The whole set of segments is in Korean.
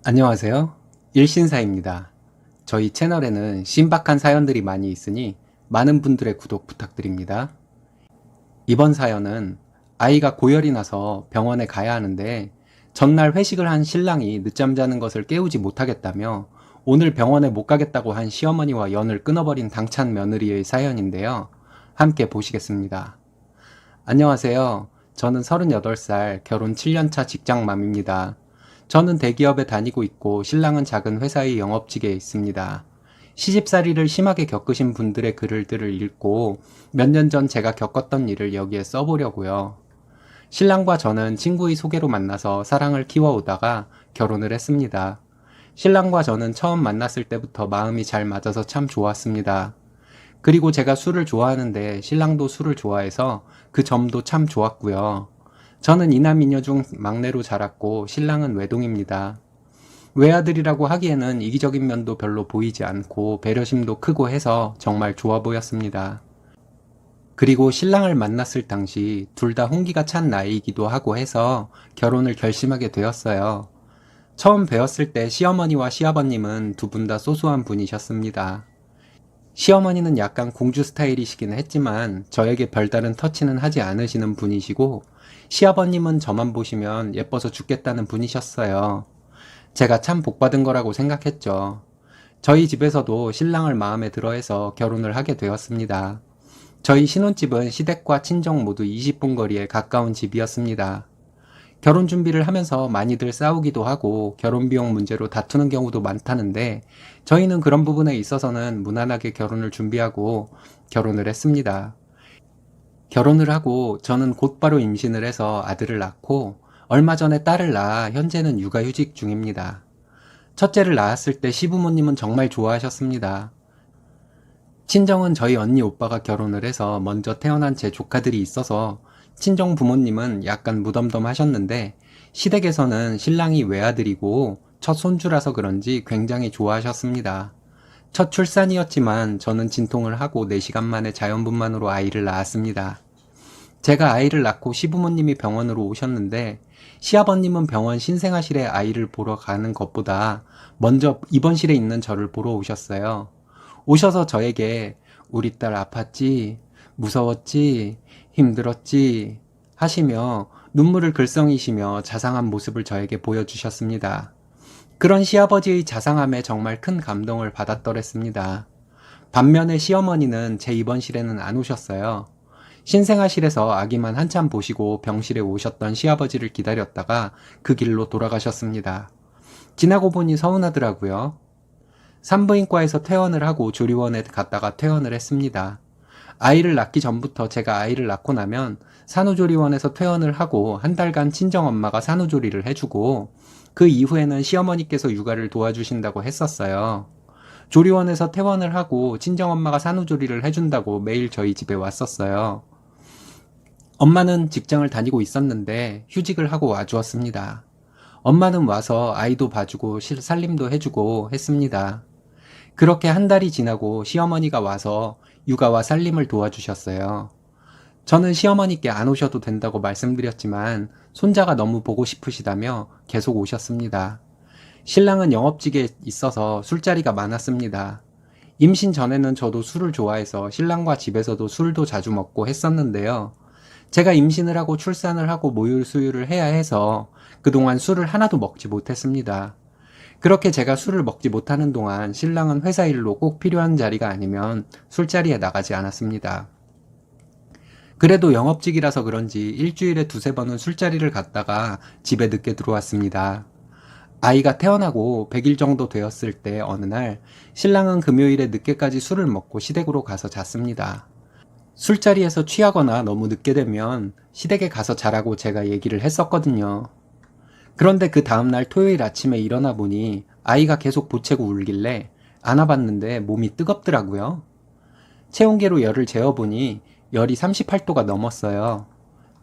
안녕하세요. 일신사입니다. 저희 채널에는 신박한 사연들이 많이 있으니 많은 분들의 구독 부탁드립니다. 이번 사연은 아이가 고열이 나서 병원에 가야 하는데 전날 회식을 한 신랑이 늦잠 자는 것을 깨우지 못하겠다며 오늘 병원에 못 가겠다고 한 시어머니와 연을 끊어버린 당찬 며느리의 사연인데요. 함께 보시겠습니다. 안녕하세요. 저는 38살 결혼 7년차 직장맘입니다. 저는 대기업에 다니고 있고 신랑은 작은 회사의 영업직에 있습니다. 시집살이를 심하게 겪으신 분들의 글들을 읽고 몇 년 전 제가 겪었던 일을 여기에 써보려고요. 신랑과 저는 친구의 소개로 만나서 사랑을 키워오다가 결혼을 했습니다. 신랑과 저는 처음 만났을 때부터 마음이 잘 맞아서 참 좋았습니다. 그리고 제가 술을 좋아하는데 신랑도 술을 좋아해서 그 점도 참 좋았고요. 저는 이남이녀 중 막내로 자랐고 신랑은 외동입니다. 외아들이라고 하기에는 이기적인 면도 별로 보이지 않고 배려심도 크고 해서 정말 좋아 보였습니다. 그리고 신랑을 만났을 당시 둘 다 홍기가 찬 나이이기도 하고 해서 결혼을 결심하게 되었어요. 처음 뵈었을 때 시어머니와 시아버님은 두 분 다 소소한 분이셨습니다. 시어머니는 약간 공주 스타일이시긴 했지만 저에게 별다른 터치는 하지 않으시는 분이시고 시아버님은 저만 보시면 예뻐서 죽겠다는 분이셨어요. 제가 참 복받은 거라고 생각했죠. 저희 집에서도 신랑을 마음에 들어해서 결혼을 하게 되었습니다. 저희 신혼집은 시댁과 친정 모두 20분 거리에 가까운 집이었습니다. 결혼 준비를 하면서 많이들 싸우기도 하고 결혼 비용 문제로 다투는 경우도 많다는데 저희는 그런 부분에 있어서는 무난하게 결혼을 준비하고 결혼을 했습니다. 결혼을 하고 저는 곧바로 임신을 해서 아들을 낳고 얼마 전에 딸을 낳아 현재는 육아휴직 중입니다. 첫째를 낳았을 때 시부모님은 정말 좋아하셨습니다. 친정은 저희 언니 오빠가 결혼을 해서 먼저 태어난 제 조카들이 있어서 친정 부모님은 약간 무덤덤하셨는데 시댁에서는 신랑이 외아들이고 첫 손주라서 그런지 굉장히 좋아하셨습니다. 첫 출산이었지만 저는 진통을 하고 4시간 만에 자연분만으로 아이를 낳았습니다. 제가 아이를 낳고 시부모님이 병원으로 오셨는데 시아버님은 병원 신생아실에 아이를 보러 가는 것보다 먼저 입원실에 있는 저를 보러 오셨어요. 오셔서 저에게 우리 딸 아팠지? 무서웠지? 힘들었지? 하시며 눈물을 글썽이시며 자상한 모습을 저에게 보여주셨습니다. 그런 시아버지의 자상함에 정말 큰 감동을 받았더랬습니다. 반면에 시어머니는 제 입원실에는 안 오셨어요. 신생아실에서 아기만 한참 보시고 병실에 오셨던 시아버지를 기다렸다가 그 길로 돌아가셨습니다. 지나고 보니 서운하더라고요. 산부인과에서 퇴원을 하고 조리원에 갔다가 퇴원을 했습니다. 아이를 낳기 전부터 제가 아이를 낳고 나면 산후조리원에서 퇴원을 하고 한 달간 친정엄마가 산후조리를 해주고 그 이후에는 시어머니께서 육아를 도와주신다고 했었어요. 조리원에서 퇴원을 하고 친정엄마가 산후조리를 해준다고 매일 저희 집에 왔었어요. 엄마는 직장을 다니고 있었는데 휴직을 하고 와주었습니다. 엄마는 와서 아이도 봐주고 살림도 해주고 했습니다. 그렇게 한 달이 지나고 시어머니가 와서 육아와 살림을 도와주셨어요. 저는 시어머니께 안 오셔도 된다고 말씀드렸지만 손자가 너무 보고 싶으시다며 계속 오셨습니다. 신랑은 영업직에 있어서 술자리가 많았습니다. 임신 전에는 저도 술을 좋아해서 신랑과 집에서도 술도 자주 먹고 했었는데요. 제가 임신을 하고 출산을 하고 모유 수유를 해야 해서 그동안 술을 하나도 먹지 못했습니다. 그렇게 제가 술을 먹지 못하는 동안 신랑은 회사 일로 꼭 필요한 자리가 아니면 술자리에 나가지 않았습니다. 그래도 영업직이라서 그런지 일주일에 2~3번은 술자리를 갔다가 집에 늦게 들어왔습니다. 아이가 태어나고 100일 정도 되었을 때 어느 날 신랑은 금요일에 늦게까지 술을 먹고 시댁으로 가서 잤습니다. 술자리에서 취하거나 너무 늦게 되면 시댁에 가서 자라고 제가 얘기를 했었거든요. 그런데 그 다음날 토요일 아침에 일어나 보니 아이가 계속 보채고 울길래 안아봤는데 몸이 뜨겁더라고요. 체온계로 열을 재어보니 열이 38도가 넘었어요.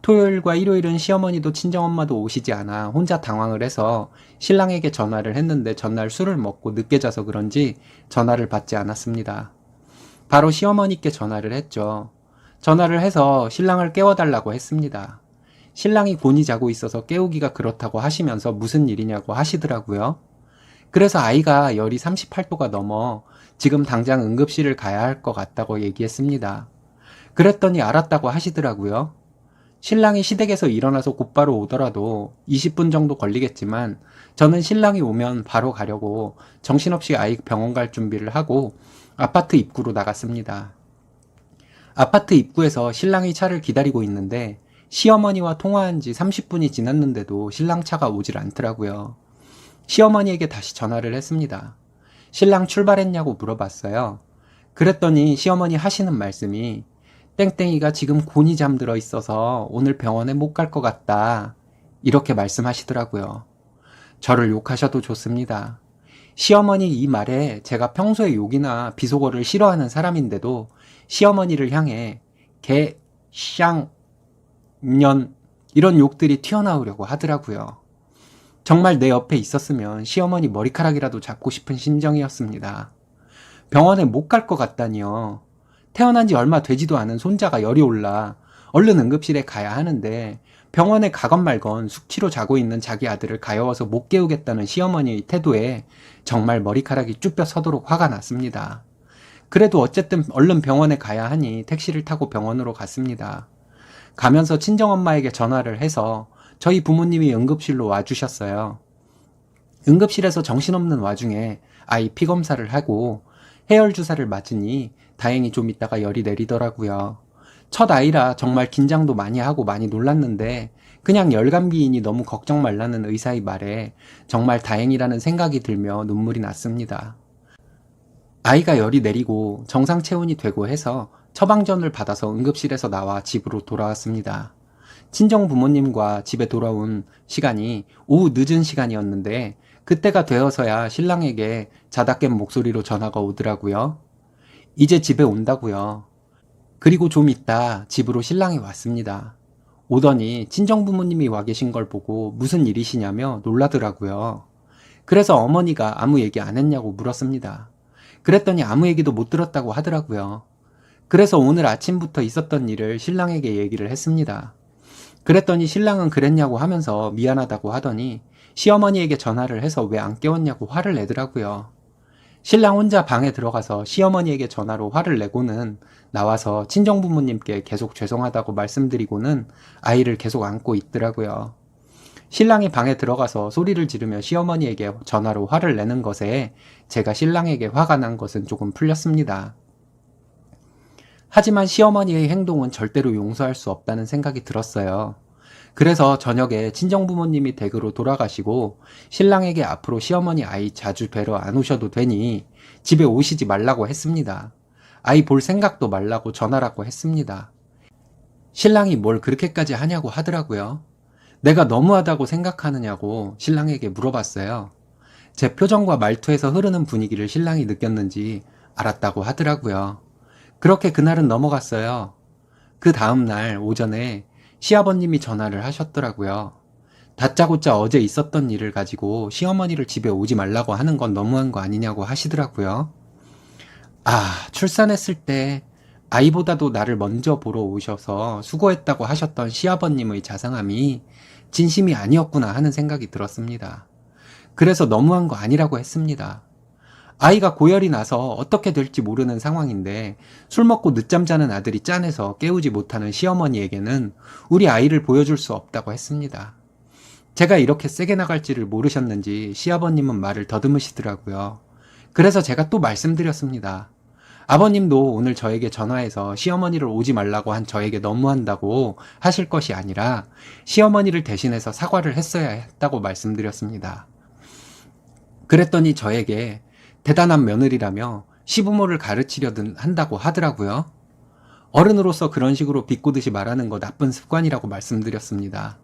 토요일과 일요일은 시어머니도 친정엄마도 오시지 않아 혼자 당황을 해서 신랑에게 전화를 했는데 전날 술을 먹고 늦게 자서 그런지 전화를 받지 않았습니다. 바로 시어머니께 전화를 했죠. 전화를 해서 신랑을 깨워달라고 했습니다. 신랑이 곤히 자고 있어서 깨우기가 그렇다고 하시면서 무슨 일이냐고 하시더라고요. 그래서 아이가 열이 38도가 넘어 지금 당장 응급실을 가야 할 것 같다고 얘기했습니다. 그랬더니 알았다고 하시더라고요. 신랑이 시댁에서 일어나서 곧바로 오더라도 20분 정도 걸리겠지만 저는 신랑이 오면 바로 가려고 정신없이 아이 병원 갈 준비를 하고 아파트 입구로 나갔습니다. 아파트 입구에서 신랑이 차를 기다리고 있는데 시어머니와 통화한 지 30분이 지났는데도 신랑 차가 오질 않더라고요. 시어머니에게 다시 전화를 했습니다. 신랑 출발했냐고 물어봤어요. 그랬더니 시어머니 하시는 말씀이 땡땡이가 지금 곤히 잠들어 있어서 오늘 병원에 못 갈 것 같다. 이렇게 말씀하시더라고요. 저를 욕하셔도 좋습니다. 시어머니 이 말에 제가 평소에 욕이나 비속어를 싫어하는 사람인데도 시어머니를 향해 개, 샹, 년 이런 욕들이 튀어나오려고 하더라고요. 정말 내 옆에 있었으면 시어머니 머리카락이라도 잡고 싶은 심정이었습니다. 병원에 못 갈 것 같다니요. 태어난 지 얼마 되지도 않은 손자가 열이 올라 얼른 응급실에 가야 하는데 병원에 가건 말건 숙취로 자고 있는 자기 아들을 가여워서 못 깨우겠다는 시어머니의 태도에 정말 머리카락이 쭈뼛 서도록 화가 났습니다. 그래도 어쨌든 얼른 병원에 가야 하니 택시를 타고 병원으로 갔습니다. 가면서 친정엄마에게 전화를 해서 저희 부모님이 응급실로 와주셨어요. 응급실에서 정신없는 와중에 아이 피검사를 하고 해열 주사를 맞으니 다행히 좀 있다가 열이 내리더라고요. 첫 아이라 정말 긴장도 많이 하고 많이 놀랐는데 그냥 열감기이니 너무 걱정 말라는 의사의 말에 정말 다행이라는 생각이 들며 눈물이 났습니다. 아이가 열이 내리고 정상 체온이 되고 해서 처방전을 받아서 응급실에서 나와 집으로 돌아왔습니다. 친정 부모님과 집에 돌아온 시간이 오후 늦은 시간이었는데 그때가 되어서야 신랑에게 자다 깬 목소리로 전화가 오더라고요. 이제 집에 온다고요. 그리고 좀 있다 집으로 신랑이 왔습니다. 오더니 친정 부모님이 와 계신 걸 보고 무슨 일이시냐며 놀라더라고요. 그래서 어머니가 아무 얘기 안 했냐고 물었습니다. 그랬더니 아무 얘기도 못 들었다고 하더라고요. 그래서 오늘 아침부터 있었던 일을 신랑에게 얘기를 했습니다. 그랬더니 신랑은 그랬냐고 하면서 미안하다고 하더니 시어머니에게 전화를 해서 왜 안 깨웠냐고 화를 내더라고요. 신랑 혼자 방에 들어가서 시어머니에게 전화로 화를 내고는 나와서 친정부모님께 계속 죄송하다고 말씀드리고는 아이를 계속 안고 있더라고요. 신랑이 방에 들어가서 소리를 지르며 시어머니에게 전화로 화를 내는 것에 제가 신랑에게 화가 난 것은 조금 풀렸습니다. 하지만 시어머니의 행동은 절대로 용서할 수 없다는 생각이 들었어요. 그래서 저녁에 친정부모님이 댁으로 돌아가시고 신랑에게 앞으로 시어머니 아이 자주 뵈러 안 오셔도 되니 집에 오시지 말라고 했습니다. 아이 볼 생각도 말라고 전하라고 했습니다. 신랑이 뭘 그렇게까지 하냐고 하더라고요. 내가 너무하다고 생각하느냐고 신랑에게 물어봤어요. 제 표정과 말투에서 흐르는 분위기를 신랑이 느꼈는지 알았다고 하더라고요. 그렇게 그날은 넘어갔어요. 그 다음날 오전에 시아버님이 전화를 하셨더라고요. 다짜고짜 어제 있었던 일을 가지고 시어머니를 집에 오지 말라고 하는 건 너무한 거 아니냐고 하시더라고요. 출산했을 때 아이보다도 나를 먼저 보러 오셔서 수고했다고 하셨던 시아버님의 자상함이 진심이 아니었구나 하는 생각이 들었습니다. 그래서 너무한 거 아니라고 했습니다. 아이가 고열이 나서 어떻게 될지 모르는 상황인데 술 먹고 늦잠 자는 아들이 짠해서 깨우지 못하는 시어머니에게는 우리 아이를 보여줄 수 없다고 했습니다. 제가 이렇게 세게 나갈지를 모르셨는지 시아버님은 말을 더듬으시더라고요. 그래서 제가 또 말씀드렸습니다. 아버님도 오늘 저에게 전화해서 시어머니를 오지 말라고 한 저에게 너무한다고 하실 것이 아니라 시어머니를 대신해서 사과를 했어야 했다고 말씀드렸습니다. 그랬더니 저에게 대단한 며느리라며 시부모를 가르치려든 한다고 하더라고요. 어른으로서 그런 식으로 비꼬듯이 말하는 거 나쁜 습관이라고 말씀드렸습니다.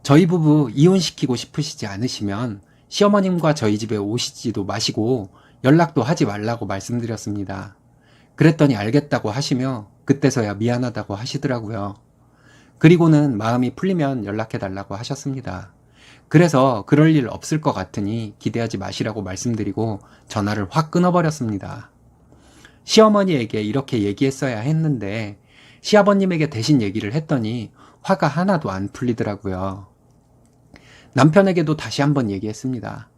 저희 부부 이혼시키고 싶으시지 않으시면 시어머님과 저희 집에 오시지도 마시고 연락도 하지 말라고 말씀드렸습니다. 그랬더니 알겠다고 하시며 그때서야 미안하다고 하시더라고요. 그리고는 마음이 풀리면 연락해달라고 하셨습니다. 그래서 그럴 일 없을 것 같으니 기대하지 마시라고 말씀드리고 전화를 확 끊어버렸습니다. 시어머니에게 이렇게 얘기했어야 했는데 시아버님에게 대신 얘기를 했더니 화가 하나도 안 풀리더라고요. 남편에게도 다시 한번 얘기했습니다.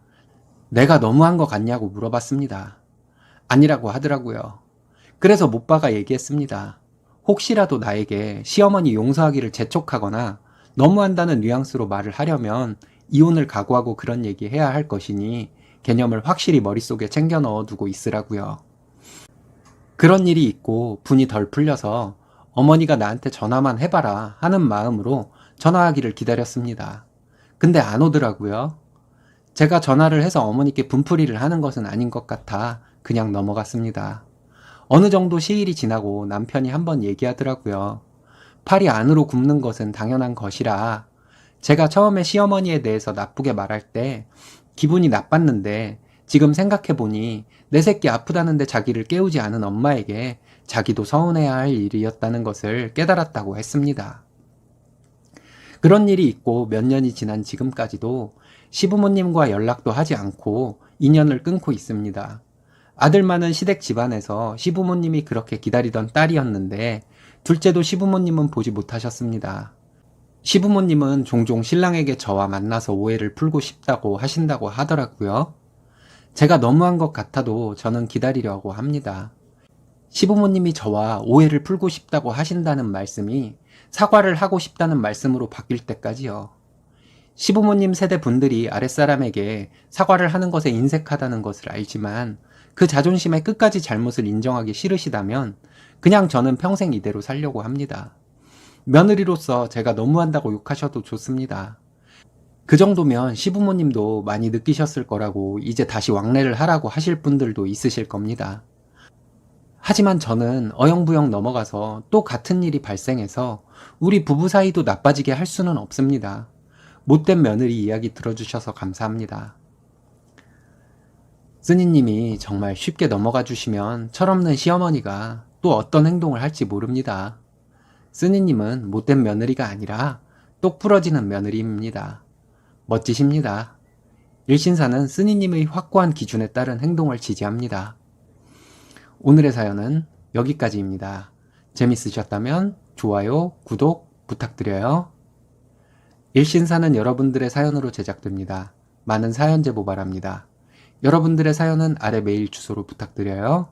내가 너무한 것 같냐고 물어봤습니다. 아니라고 하더라고요. 그래서 못바가 얘기했습니다. 혹시라도 나에게 시어머니 용서하기를 재촉하거나 너무한다는 뉘앙스로 말을 하려면 이혼을 각오하고 그런 얘기 해야 할 것이니 개념을 확실히 머릿속에 챙겨 넣어두고 있으라고요. 그런 일이 있고 분이 덜 풀려서 어머니가 나한테 전화만 해봐라 하는 마음으로 전화하기를 기다렸습니다. 근데 안 오더라고요. 제가 전화를 해서 어머니께 분풀이를 하는 것은 아닌 것 같아 그냥 넘어갔습니다. 어느 정도 시일이 지나고 남편이 한번 얘기하더라고요. 팔이 안으로 굽는 것은 당연한 것이라. 제가 처음에 시어머니에 대해서 나쁘게 말할 때 기분이 나빴는데 지금 생각해보니 내 새끼 아프다는데 자기를 깨우지 않은 엄마에게 자기도 서운해야 할 일이었다는 것을 깨달았다고 했습니다. 그런 일이 있고 몇 년이 지난 지금까지도 시부모님과 연락도 하지 않고 인연을 끊고 있습니다. 아들 많은 시댁 집안에서 시부모님이 그렇게 기다리던 딸이었는데 둘째도 시부모님은 보지 못하셨습니다. 시부모님은 종종 신랑에게 저와 만나서 오해를 풀고 싶다고 하신다고 하더라고요. 제가 너무한 것 같아도 저는 기다리려고 합니다. 시부모님이 저와 오해를 풀고 싶다고 하신다는 말씀이 사과를 하고 싶다는 말씀으로 바뀔 때까지요. 시부모님 세대 분들이 아랫사람에게 사과를 하는 것에 인색하다는 것을 알지만 그 자존심에 끝까지 잘못을 인정하기 싫으시다면 그냥 저는 평생 이대로 살려고 합니다. 며느리로서 제가 너무한다고 욕하셔도 좋습니다. 그 정도면 시부모님도 많이 느끼셨을 거라고 이제 다시 왕래를 하라고 하실 분들도 있으실 겁니다. 하지만 저는 어영부영 넘어가서 또 같은 일이 발생해서 우리 부부 사이도 나빠지게 할 수는 없습니다. 못된 며느리 이야기 들어주셔서 감사합니다. 쓰니님이 정말 쉽게 넘어가 주시면 철없는 시어머니가 또 어떤 행동을 할지 모릅니다. 쓰니님은 못된 며느리가 아니라 똑 부러지는 며느리입니다. 멋지십니다. 일신사는 쓰니님의 확고한 기준에 따른 행동을 지지합니다. 오늘의 사연은 여기까지입니다. 재밌으셨다면 좋아요, 구독 부탁드려요. 일신사는 여러분들의 사연으로 제작됩니다. 많은 사연 제보 바랍니다. 여러분들의 사연은 아래 메일 주소로 부탁드려요.